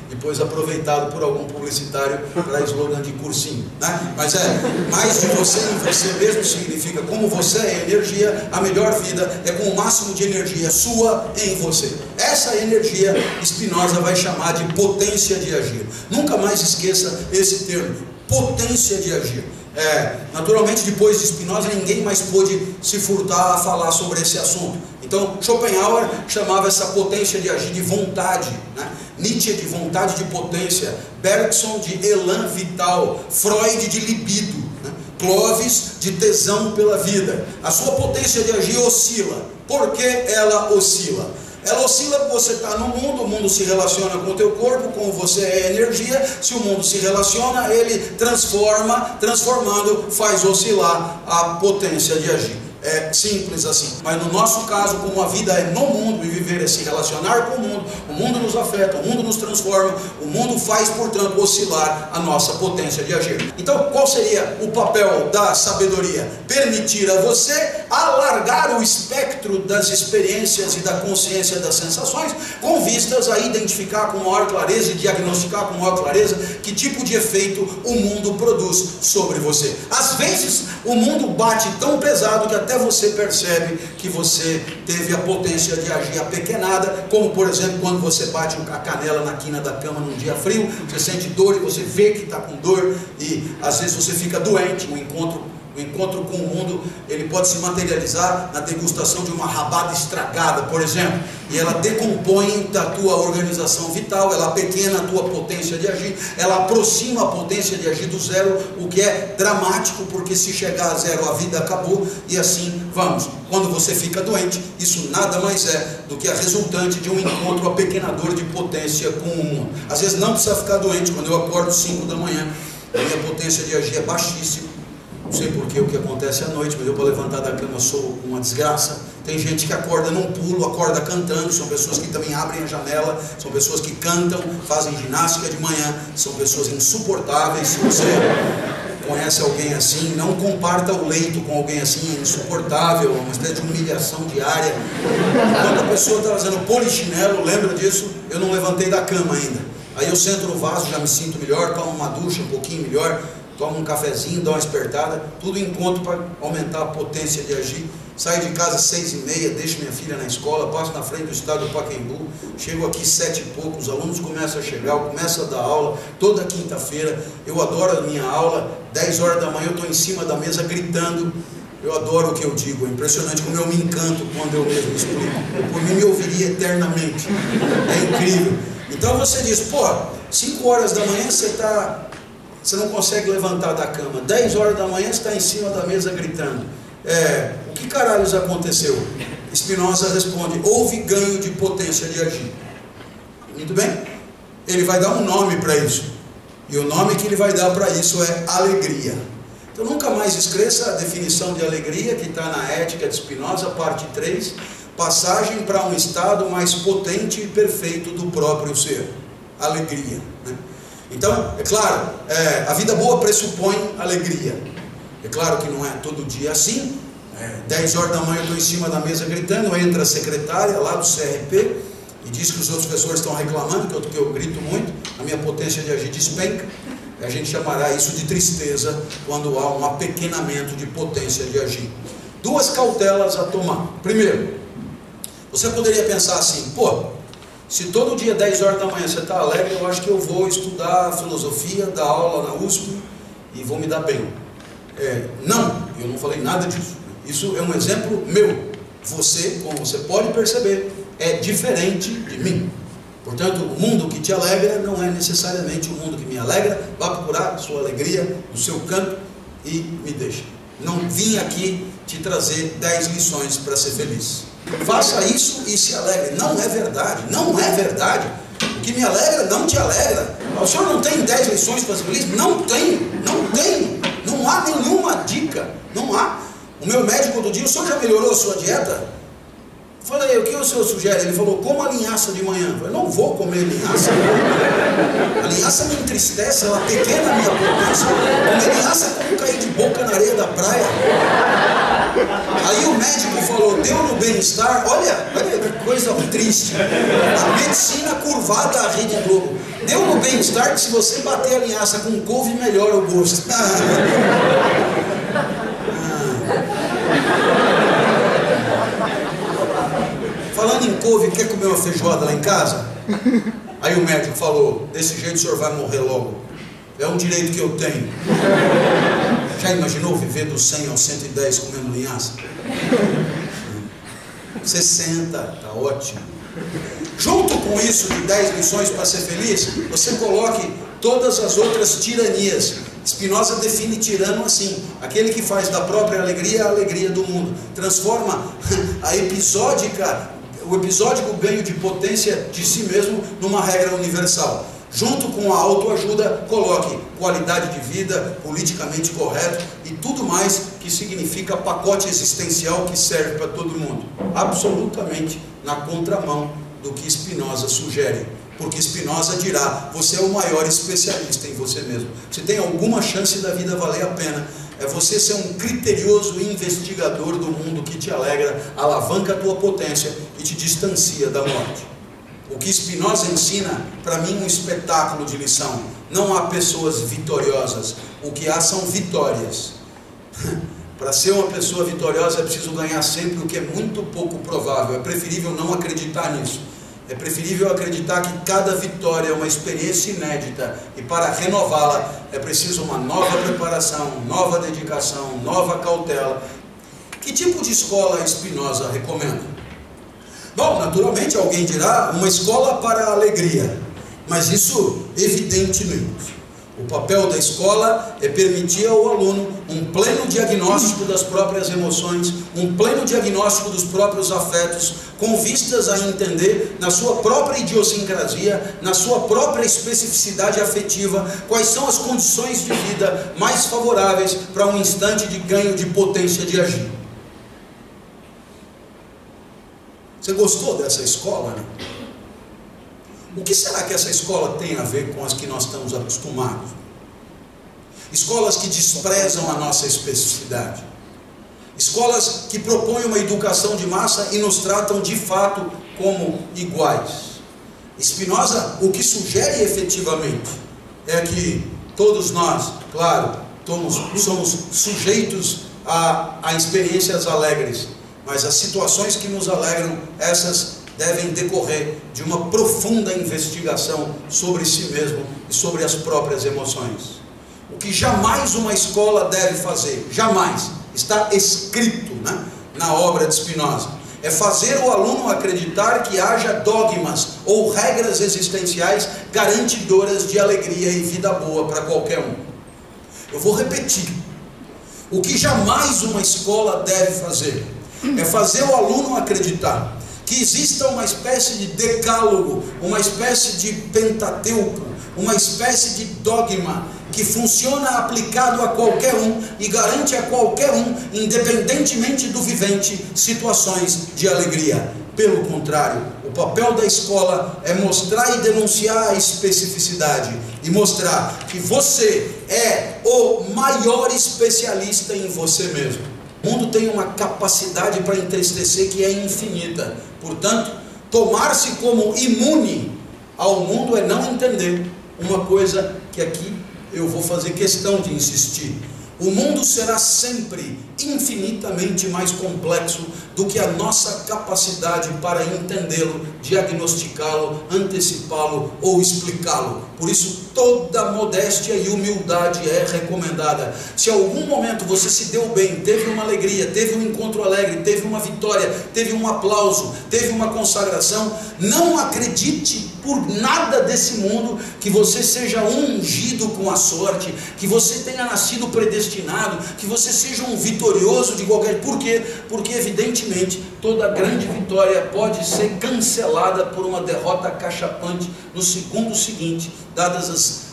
S1: depois aproveitado por algum publicitário para slogan de cursinho, né? Mas mais de você em você mesmo significa como você é energia, a melhor vida é com o máximo de energia sua em você. Essa energia Spinoza vai chamar de potência de agir. Nunca mais esqueça esse termo, potência de agir. Naturalmente, depois de Spinoza, ninguém mais pôde se furtar a falar sobre esse assunto. Então, Schopenhauer chamava essa potência de agir de vontade, né? Nietzsche de vontade de potência, Bergson de elan vital, Freud de libido, né? Clovis de tesão pela vida. A sua potência de agir oscila. Por que ela oscila? Ela oscila porque você está no mundo, o mundo se relaciona com o teu corpo, como você é energia, se o mundo se relaciona, ele transformando, faz oscilar a potência de agir. É simples assim. Mas no nosso caso, como a vida é no mundo e viver é se relacionar com o mundo nos afeta, o mundo nos transforma, o mundo faz, portanto, oscilar a nossa potência de agir. Então, qual seria o papel da sabedoria? Permitir a você alargar o espectro das experiências e da consciência das sensações, com vistas a identificar com maior clareza e diagnosticar com maior clareza que tipo de efeito o mundo produz sobre você. Às vezes, o mundo bate tão pesado que até você percebe que você teve a potência de agir apequenada, como por exemplo quando você bate a canela na quina da cama num dia frio, você sente dor e você vê que está com dor e às vezes você fica doente. O encontro com o mundo, ele pode se materializar na degustação de uma rabada estragada, por exemplo, e ela decompõe a tua organização vital, ela apequena a tua potência de agir, ela aproxima a potência de agir do zero, o que é dramático, porque se chegar a zero a vida acabou, e assim vamos. Quando você fica doente, isso nada mais é do que a resultante de um encontro apequenador de potência com o mundo. Às vezes não precisa ficar doente. Quando eu acordo 5 da manhã, a minha potência de agir é baixíssima. Não sei porque o que acontece à noite, mas eu para levantar da cama sou uma desgraça. Tem gente que acorda num pulo, acorda cantando, são pessoas que também abrem a janela, são pessoas que cantam, fazem ginástica de manhã, são pessoas insuportáveis. Se você conhece alguém assim, não comparta o leito com alguém assim, é insuportável, uma espécie de humilhação diária. Quando a pessoa está fazendo polichinelo, lembra disso? Eu não levantei da cama ainda. Aí eu sento no vaso, já me sinto melhor, tomo uma ducha um pouquinho melhor, tomo um cafezinho, dou uma espertada, tudo encontro para aumentar a potência de agir. Saio de casa às 6h30, deixo minha filha na escola, passo na frente do estádio do Pacaembu, chego aqui 7 e pouco, os alunos começam a chegar, eu começo a dar aula toda quinta-feira. Eu adoro a minha aula, 10 horas da manhã eu estou em cima da mesa gritando. Eu adoro o que eu digo, é impressionante como eu me encanto quando eu mesmo explico. Por mim me ouviria eternamente, é incrível. Então você diz, pô, 5 horas da manhã você não consegue levantar da cama, 10 horas da manhã você está em cima da mesa gritando. O que caralhos aconteceu? Spinoza responde, houve ganho de potência de agir. Muito bem? Ele vai dar um nome para isso, e o nome que ele vai dar para isso é alegria. Então nunca mais esqueça a definição de alegria que está na Ética de Spinoza, parte 3, passagem para um estado mais potente e perfeito do próprio ser. Alegria, né? Então, é claro, a vida boa pressupõe alegria. É claro que não é todo dia assim. 10 horas da manhã eu estou em cima da mesa gritando, entra a secretária lá do CRP e diz que os outros professores estão reclamando que eu grito muito, a minha potência de agir despenca. A gente chamará isso de tristeza quando há um apequenamento de potência de agir. 2 cautelas a tomar. Primeiro, você poderia pensar assim, pô, se todo dia 10 horas da manhã você está alegre, eu acho que eu vou estudar filosofia, dar aula na USP e vou me dar bem. Não, eu não falei nada disso. Isso é um exemplo meu. Você, como você pode perceber, é diferente de mim. Portanto, o mundo que te alegra não é necessariamente o mundo que me alegra. Vá procurar sua alegria no seu canto e me deixe. Não vim aqui te trazer 10 lições para ser feliz. Faça isso e se alegre. Não é verdade, não é verdade. O que me alegra não te alegra. O senhor não tem 10 lições para ser feliz? Não tenho, não tenho. Não há nenhuma dica, não há. O meu médico outro dia, o senhor já melhorou a sua dieta? Falei, o que o senhor sugere? Ele falou, coma a linhaça de manhã. Eu falei, não vou comer linhaça. A linhaça me entristece, ela pequena a minha potência. Comer linhaça é como cair de boca na areia da praia. Aí o médico falou, deu no bem-estar. Olha que coisa coisa triste. A medicina curvada à Rede Globo. Deu no bem-estar que se você bater a linhaça com couve, melhora o gosto. Falando em couve, quer comer uma feijoada lá em casa? Aí o médico falou, desse jeito o senhor vai morrer logo. É um direito que eu tenho. Já imaginou viver dos 100 aos 110 comendo linhaça? 60, tá ótimo. Junto com isso de 10 lições para ser feliz, você coloque todas as outras tiranias. Spinoza define tirano assim: aquele que faz da própria alegria a alegria do mundo, transforma o episódico ganho de potência de si mesmo numa regra universal. Junto com a autoajuda, coloque qualidade de vida, politicamente correto e tudo mais que significa pacote existencial que serve para todo mundo. Absolutamente na contramão do que Spinoza sugere. Porque Spinoza dirá, você é o maior especialista em você mesmo. Se tem alguma chance da vida valer a pena, é você ser um criterioso investigador do mundo que te alegra, alavanca a tua potência e te distancia da morte. O que Spinoza ensina, para mim, um espetáculo de lição. Não há pessoas vitoriosas, o que há são vitórias. Para ser uma pessoa vitoriosa é preciso ganhar sempre, o que é muito pouco provável. É preferível não acreditar nisso. É preferível acreditar que cada vitória é uma experiência inédita e para renová-la é preciso uma nova preparação, nova dedicação, nova cautela. Que tipo de escola Spinoza recomenda? Bom, naturalmente alguém dirá, uma escola para a alegria, mas isso evidentemente. O papel da escola é permitir ao aluno um pleno diagnóstico das próprias emoções, um pleno diagnóstico dos próprios afetos, com vistas a entender na sua própria idiosincrasia, na sua própria especificidade afetiva, quais são as condições de vida mais favoráveis para um instante de ganho de potência de agir. Você gostou dessa escola, né? O que será que essa escola tem a ver com as que nós estamos acostumados? Escolas que desprezam a nossa especificidade. Escolas que propõem uma educação de massa e nos tratam de fato como iguais. Spinoza, o que sugere efetivamente é que todos nós, claro, somos sujeitos a experiências alegres, mas as situações que nos alegram, essas devem decorrer de uma profunda investigação sobre si mesmo e sobre as próprias emoções. O que jamais uma escola deve fazer, jamais, está escrito, né, na obra de Spinoza, é fazer o aluno acreditar que haja dogmas ou regras existenciais garantidoras de alegria e vida boa para qualquer um. Eu vou repetir. O que jamais uma escola deve fazer é fazer o aluno acreditar que exista uma espécie de decálogo, uma espécie de pentateuco, uma espécie de dogma que funciona aplicado a qualquer um e garante a qualquer um, independentemente do vivente, situações de alegria. Pelo contrário, o papel da escola é mostrar e denunciar a especificidade e mostrar que você é o maior especialista em você mesmo. O mundo tem uma capacidade para entristecer que é infinita. Portanto, tomar-se como imune ao mundo é não entender uma coisa que aqui eu vou fazer questão de insistir. O mundo será sempre infinitamente mais complexo do que a nossa capacidade para entendê-lo, diagnosticá-lo, antecipá-lo ou explicá-lo. Por isso, toda modéstia e humildade é recomendada. Se em algum momento você se deu bem, teve uma alegria, teve um encontro alegre, teve uma vitória, teve um aplauso, teve uma consagração, não acredite por nada desse mundo que você seja ungido com a sorte, que você tenha nascido predestinado, que você seja um vitorioso de qualquer... Por quê? Porque evidentemente toda grande vitória pode ser cancelada por uma derrota cachapante no segundo seguinte, dadas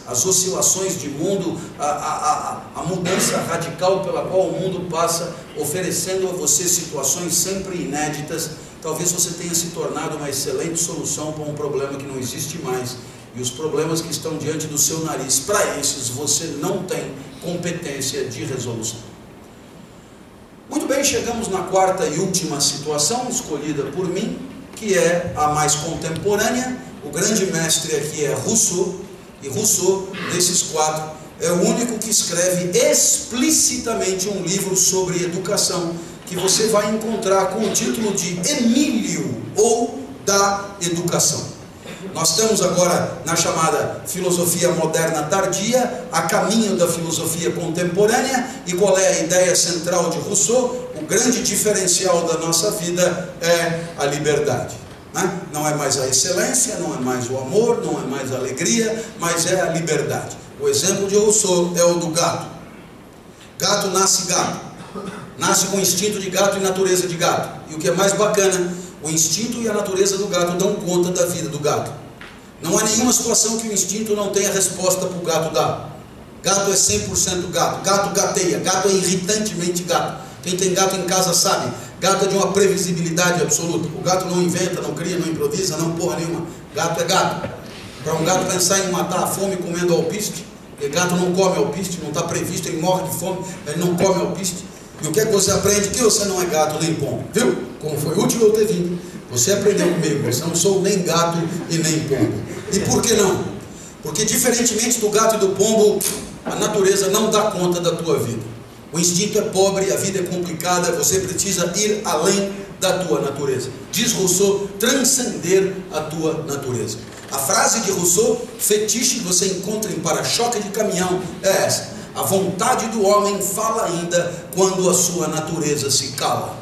S1: as oscilações de mundo, a mudança radical pela qual o mundo passa, oferecendo a você situações sempre inéditas. Talvez você tenha se tornado uma excelente solução para um problema que não existe mais. E os problemas que estão diante do seu nariz, para esses você não tem competência de resolução. Muito bem, chegamos na quarta e última situação escolhida por mim, que é a mais contemporânea. O grande mestre aqui é Rousseau, e Rousseau, desses quatro, é o único que escreve explicitamente um livro sobre educação, que você vai encontrar com o título de Emílio, ou da Educação. Nós estamos agora na chamada filosofia moderna tardia, a caminho da filosofia contemporânea. E qual é a ideia central de Rousseau? O grande diferencial da nossa vida é a liberdade, né? Não é mais a excelência, não é mais o amor, não é mais a alegria, mas é a liberdade. O exemplo de Rousseau é o do gato. Gato nasce gato, nasce com instinto de gato e natureza de gato. E o que é mais bacana, o instinto e a natureza do gato dão conta da vida do gato. Não há nenhuma situação que o instinto não tenha resposta para o gato dar. Gato é 100% gato. Gato gateia. Gato é irritantemente gato. Quem tem gato em casa sabe. Gato é de uma previsibilidade absoluta. O gato não inventa, não cria, não improvisa, não porra nenhuma. Gato é gato. Para um gato pensar em matar a fome comendo alpiste, e gato não come alpiste, não está previsto, ele morre de fome, ele não come alpiste. E o que é que você aprende? Que você não é gato nem pombo. Viu? Como foi útil eu ter vindo. Você aprendeu comigo. Você não sou nem gato e nem pombo. E por que não? Porque diferentemente do gato e do pombo, a natureza não dá conta da tua vida. O instinto é pobre, a vida é complicada, você precisa ir além da tua natureza. Diz Rousseau, transcender a tua natureza. A frase de Rousseau, fetiche que você encontra em para-choque de caminhão, é essa: a vontade do homem fala ainda quando a sua natureza se cala.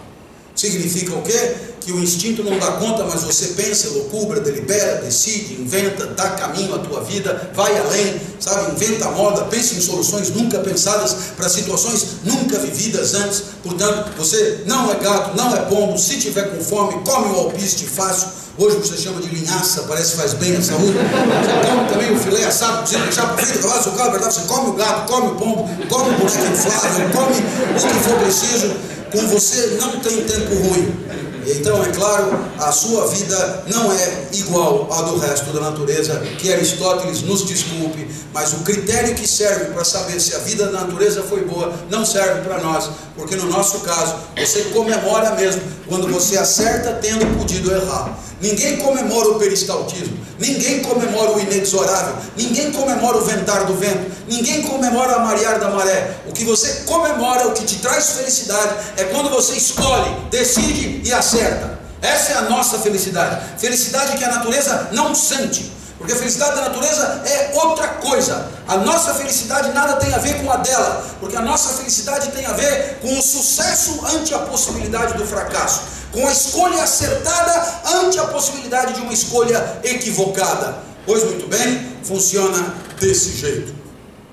S1: Significa o quê? Que o instinto não dá conta, mas você pensa, loucubra, delibera, decide, inventa, dá caminho à tua vida, vai além, sabe? Inventa moda, pensa em soluções nunca pensadas para situações nunca vividas antes. Portanto, você não é gato, não é pombo. Se tiver com fome, come o alpiste fácil. Hoje você chama de linhaça, parece que faz bem à saúde. Você come também o filé assado, precisa deixar para frito, cavalo, sucado, verdade? Você come o gato, come o pombo, come o boneco inflável, come o que for preciso. Com você não tem tempo ruim. Então, é claro, a sua vida não é igual à do resto da natureza. Que Aristóteles nos desculpe, mas o critério que serve para saber se a vida da natureza foi boa não serve para nós, porque no nosso caso você comemora mesmo quando você acerta tendo podido errar. Ninguém comemora o peristaltismo, ninguém comemora o inexorável, ninguém comemora o ventar do vento, ninguém comemora a marear da maré. O que você comemora, o que te traz felicidade, é quando você escolhe, decide e acerta. Essa é a nossa felicidade. Felicidade que a natureza não sente, porque a felicidade da natureza é outra coisa. A nossa felicidade nada tem a ver com a dela, porque a nossa felicidade tem a ver com o sucesso ante a possibilidade do fracasso, com a escolha acertada ante a possibilidade de uma escolha equivocada. Pois muito bem, funciona desse jeito.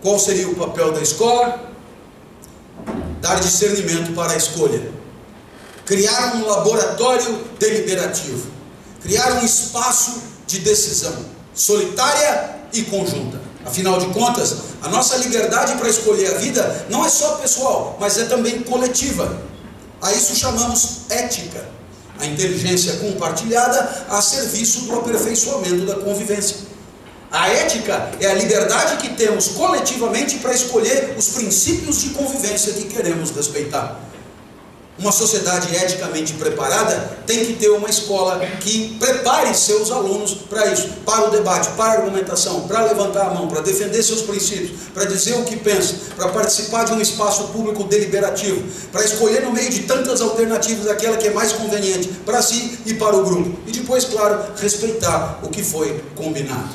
S1: Qual seria o papel da escola? Dar discernimento para a escolha. Criar um laboratório deliberativo. Criar um espaço de decisão, solitária e conjunta. Afinal de contas, a nossa liberdade para escolher a vida não é só pessoal, mas é também coletiva. A isso chamamos ética, a inteligência compartilhada a serviço do aperfeiçoamento da convivência. A ética é a liberdade que temos coletivamente para escolher os princípios de convivência que queremos respeitar. Uma sociedade eticamente preparada tem que ter uma escola que prepare seus alunos para isso, para o debate, para a argumentação, para levantar a mão, para defender seus princípios, para dizer o que pensa, para participar de um espaço público deliberativo, para escolher no meio de tantas alternativas aquela que é mais conveniente para si e para o grupo. E depois, claro, respeitar o que foi combinado.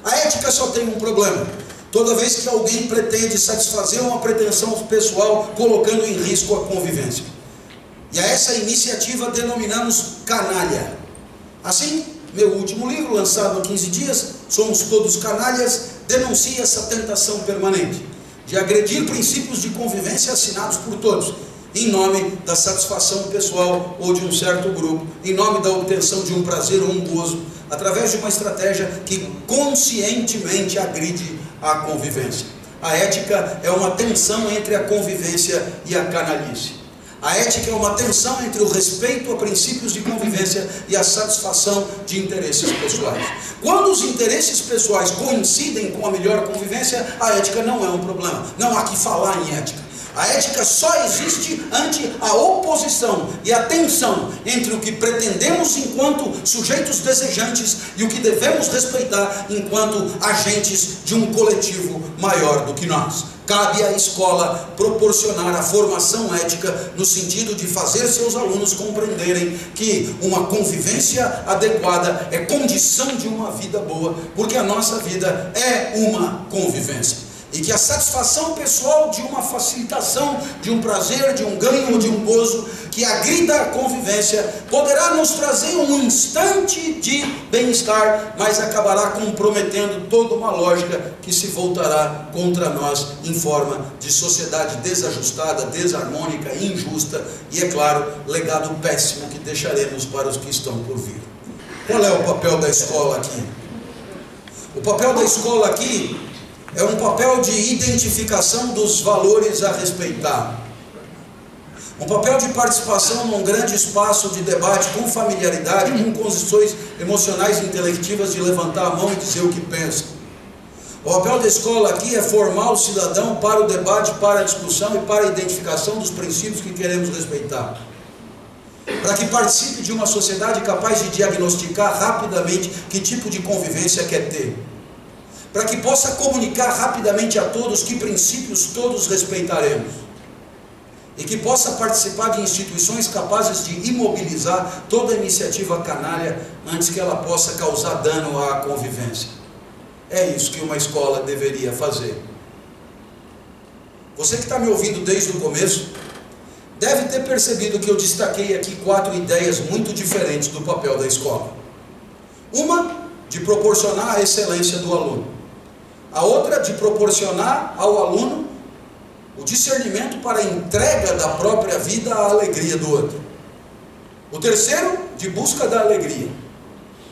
S1: A ética só tem um problema: toda vez que alguém pretende satisfazer uma pretensão pessoal, colocando em risco a convivência. E a essa iniciativa denominamos canalha. Assim, meu último livro, lançado há 15 dias, Somos Todos Canalhas, denuncia essa tentação permanente de agredir princípios de convivência assinados por todos, em nome da satisfação pessoal ou de um certo grupo, em nome da obtenção de um prazer ou um gozo, através de uma estratégia que conscientemente agride a convivência. A ética é uma tensão entre a convivência e a canalice. A ética é uma tensão entre o respeito a princípios de convivência e a satisfação de interesses pessoais. Quando os interesses pessoais coincidem com a melhor convivência, a ética não é um problema. Não há que falar em ética. A ética só existe ante a oposição e a tensão entre o que pretendemos enquanto sujeitos desejantes e o que devemos respeitar enquanto agentes de um coletivo maior do que nós. Cabe à escola proporcionar a formação ética no sentido de fazer seus alunos compreenderem que uma convivência adequada é condição de uma vida boa, porque a nossa vida é uma convivência. E que a satisfação pessoal de uma facilitação, de um prazer, de um ganho ou de um gozo que agrida a convivência poderá nos trazer um instante de bem-estar, mas acabará comprometendo toda uma lógica que se voltará contra nós em forma de sociedade desajustada, desarmônica, injusta e, é claro, legado péssimo que deixaremos para os que estão por vir. Qual é o papel da escola aqui? O papel da escola aqui é um papel de identificação dos valores a respeitar. Um papel de participação num grande espaço de debate com familiaridade, com condições emocionais e intelectivas de levantar a mão e dizer o que pensa. O papel da escola aqui é formar o cidadão para o debate, para a discussão e para a identificação dos princípios que queremos respeitar. Para que participe de uma sociedade capaz de diagnosticar rapidamente que tipo de convivência quer ter. Para que possa comunicar rapidamente a todos que princípios todos respeitaremos. E que possa participar de instituições capazes de imobilizar toda iniciativa canalha antes que ela possa causar dano à convivência. É isso que uma escola deveria fazer. Você que está me ouvindo desde o começo, deve ter percebido que eu destaquei aqui 4 ideias muito diferentes do papel da escola. Uma, de proporcionar a excelência do aluno. A outra, de proporcionar ao aluno o discernimento para a entrega da própria vida à alegria do outro. O terceiro, de busca da alegria,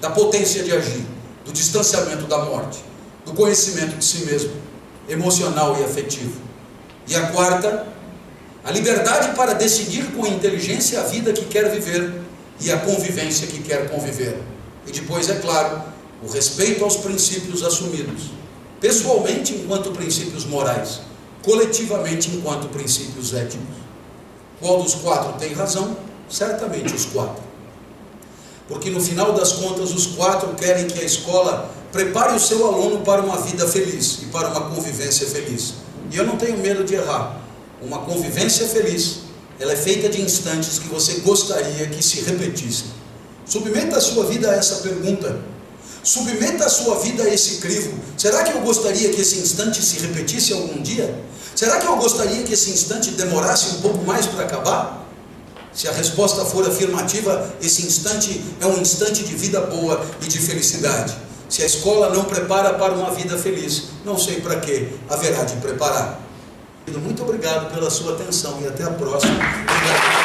S1: da potência de agir, do distanciamento da morte, do conhecimento de si mesmo, emocional e afetivo. E a quarta, a liberdade para decidir com inteligência a vida que quer viver e a convivência que quer conviver. E depois, é claro, o respeito aos princípios assumidos. Pessoalmente, enquanto princípios morais, coletivamente, enquanto princípios éticos. Qual dos 4 tem razão? Certamente os 4. Porque no final das contas, os 4 querem que a escola prepare o seu aluno para uma vida feliz e para uma convivência feliz. E eu não tenho medo de errar. Uma convivência feliz, ela é feita de instantes que você gostaria que se repetissem. Submeta a sua vida a essa pergunta. Submeta a sua vida a esse crivo. Será que eu gostaria que esse instante se repetisse algum dia? Será que eu gostaria que esse instante demorasse um pouco mais para acabar? Se a resposta for afirmativa, esse instante é um instante de vida boa e de felicidade. Se a escola não prepara para uma vida feliz, não sei para que haverá de preparar. Muito obrigado pela sua atenção e até a próxima. Obrigado.